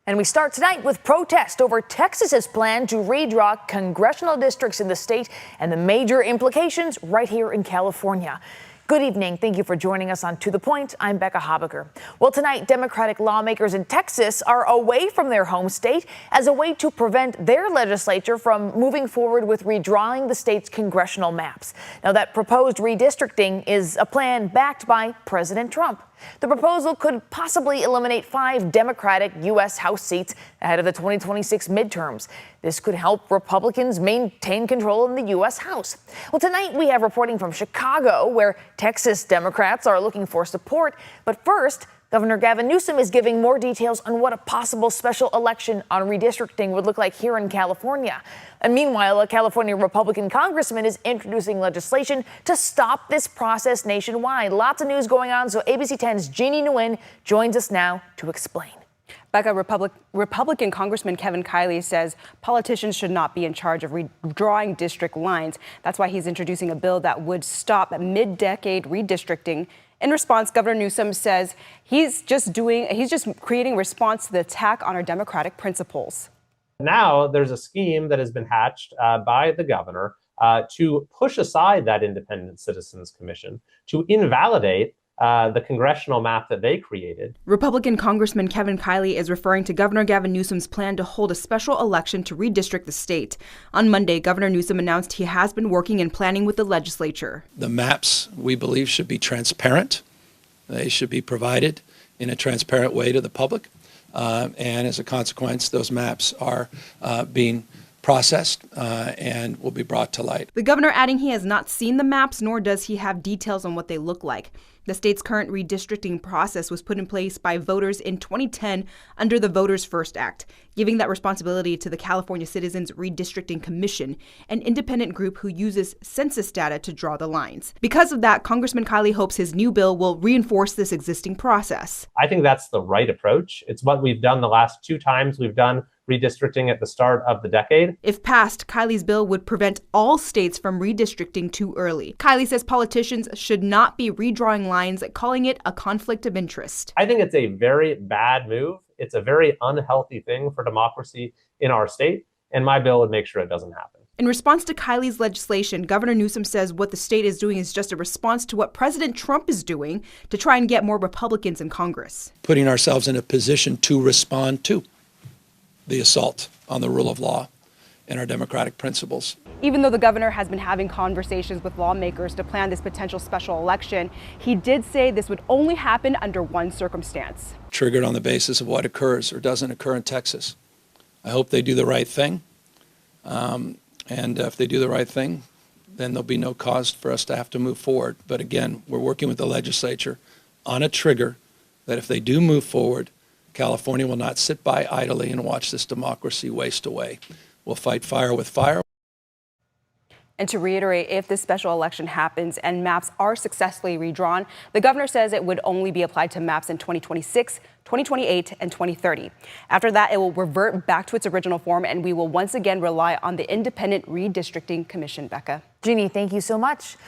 And we start tonight with protest over Texas's plan to redraw congressional districts in the state and the major implications right here in California. Good evening. Thank you for joining us on To The Point. I'm Becca Habiger. Well, tonight, Democratic lawmakers in Texas are away from their home state as a way to prevent their legislature from moving forward with redrawing the state's congressional maps. Now, that proposed redistricting is a plan backed by President Trump. The proposal could possibly eliminate 5 Democratic U.S. House seats ahead of the 2026 midterms. This could help Republicans maintain control in the U.S. House. Well, tonight we have reporting from Chicago, where Texas Democrats are looking for support. But first, Governor Gavin Newsom is giving more details on what a possible special election on redistricting would look like here in California. And meanwhile, a California Republican congressman is introducing legislation to stop this process nationwide. Lots of news going on, so ABC 10's Jeannie Nguyen joins us now to explain. Becca, Republican Congressman Kevin Kiley says politicians should not be in charge of redrawing district lines. That's why he's introducing a bill that would stop mid-decade redistricting. In response, Governor Newsom says he's just creating response to the attack on our democratic principles. Now there's a scheme that has been hatched by the governor to push aside that independent citizens commission, to invalidate the congressional map that they created. Republican Congressman Kevin Kiley is referring to Governor Gavin Newsom's plan to hold a special election to redistrict the state. On Monday, Governor Newsom announced he has been working and planning with the legislature. The maps, we believe, should be transparent. They should be provided in a transparent way to the public. And as a consequence, those maps are being processed and will be brought to light. The governor adding he has not seen the maps, nor does he have details on what they look like. The state's current redistricting process was put in place by voters in 2010 under the Voters First Act, giving that responsibility to the California Citizens Redistricting Commission, an independent group who uses census data to draw the lines. Because of that, Congressman Kiley hopes his new bill will reinforce this existing process. I think that's the right approach. It's what we've done the last 2 times we've done redistricting at the start of the decade. If passed, Kiley's bill would prevent all states from redistricting too early. Kiley says politicians should not be redrawing lines, calling it a conflict of interest. I think it's a very bad move. It's a very unhealthy thing for democracy in our state, and my bill would make sure it doesn't happen. In response to Kiley's legislation, Governor Newsom says what the state is doing is just a response to what President Trump is doing to try and get more Republicans in Congress. Putting ourselves in a position to respond to the assault on the rule of law and our democratic principles. Even though the governor has been having conversations with lawmakers to plan this potential special election, he did say this would only happen under one circumstance. Triggered on the basis of what occurs or doesn't occur in Texas. I hope they do the right thing. And if they do the right thing, then there'll be no cause for us to have to move forward. But again, we're working with the legislature on a trigger that if they do move forward, California will not sit by idly and watch this democracy waste away. We'll fight fire with fire. And to reiterate, if this special election happens and maps are successfully redrawn, the governor says it would only be applied to maps in 2026, 2028, and 2030. After that, it will revert back to its original form, and we will once again rely on the Independent Redistricting Commission. Becca. Jeannie, thank you so much.